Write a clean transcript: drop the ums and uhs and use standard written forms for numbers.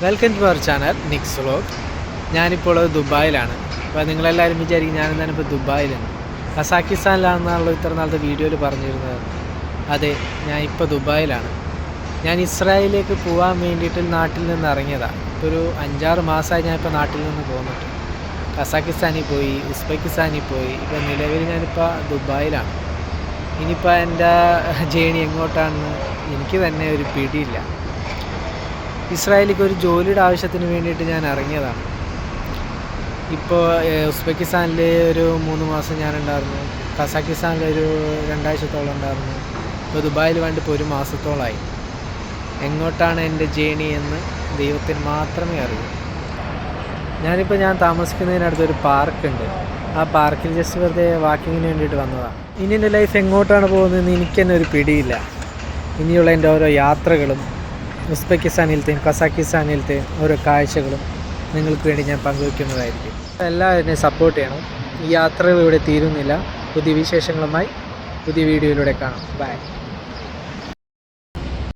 Welcome to our channel Nix vlog. ഞാനിപ്പോൾ ദുബായിലാണ്. അപ്പോൾ നിങ്ങളെല്ലാവരും വിചാരിക്കും ഞാനെന്താണ് ഇപ്പോൾ ദുബായിലാണ്, കസാക്കിസ്ഥാനിലാണെന്നുള്ള ഇത്ര നാളത്തെ വീഡിയോയിൽ പറഞ്ഞിരുന്നത്. അതെ, ഞാൻ ഇപ്പോൾ ദുബായിലാണ്. ഞാൻ ഇസ്രായേലിലേക്ക് പോകാൻ വേണ്ടിയിട്ട് നാട്ടിൽ നിന്ന് ഇറങ്ങിയതാണ്. ഇപ്പോൾ ഒരു 5-6 മാസമായി ഞാനിപ്പോൾ നാട്ടിൽ നിന്ന് പോന്നിട്ട്. കസാക്കിസ്ഥാനിൽ പോയി, ഉസ്ബെക്കിസ്ഥാനിൽ പോയി. ഇപ്പോൾ നിലവിൽ ഞാനിപ്പോൾ ദുബായിലാണ്. ഇനിയിപ്പോൾ എൻ്റെ ജേണി എങ്ങോട്ടാണെന്ന് എനിക്ക് തന്നെ ഒരു പിടിയില്ല. ഇസ്രായേലിലേക്ക് ഒരു ജോലിയുടെ ആവശ്യത്തിന് വേണ്ടിയിട്ട് ഞാൻ ഇറങ്ങിയതാണ്. ഇപ്പോൾ ഉസ്ബെക്കിസ്ഥാനിൽ ഒരു 3 മാസം ഞാനുണ്ടായിരുന്നു, കസാക്കിസ്ഥാനിൽ ഒരു 2 ആഴ്ചത്തോളം ഉണ്ടായിരുന്നു. ഇപ്പോൾ ദുബായിൽ വേണ്ടി ഇപ്പോൾ 1 മാസത്തോളമായി. എങ്ങോട്ടാണ് എൻ്റെ ജേണി എന്ന് ദൈവത്തിന് മാത്രമേ അറിയൂ. ഞാൻ താമസിക്കുന്നതിനടുത്തൊരു പാർക്കുണ്ട്. ആ പാർക്കിൽ ജസ്റ്റ് വെറുതെ വാക്കിങ്ങിന് വേണ്ടിയിട്ട് വന്നതാണ്. ഇനി എൻ്റെ ലൈഫ് എങ്ങോട്ടാണ് പോകുന്നതെന്ന് എനിക്ക് തന്നെ ഒരു പിടിയില്ല. ഇനിയുള്ള എൻ്റെ ഓരോ യാത്രകളും ഉസ്ബെക്കിസ്ഥാനിലത്തെയും കസാക്കിസ്ഥാനിലത്തെയും ഓരോ കാഴ്ചകളും നിങ്ങൾക്ക് വേണ്ടി ഞാൻ പങ്കുവയ്ക്കുന്നതായിരിക്കും. എല്ലാവരും സപ്പോർട്ട് ചെയ്യണം. ഈ യാത്രകൾ ഇവിടെ തീരുന്നില്ല. പുതിയ വിശേഷങ്ങളുമായി പുതിയ വീഡിയോയിലൂടെ കാണാം. ബൈ.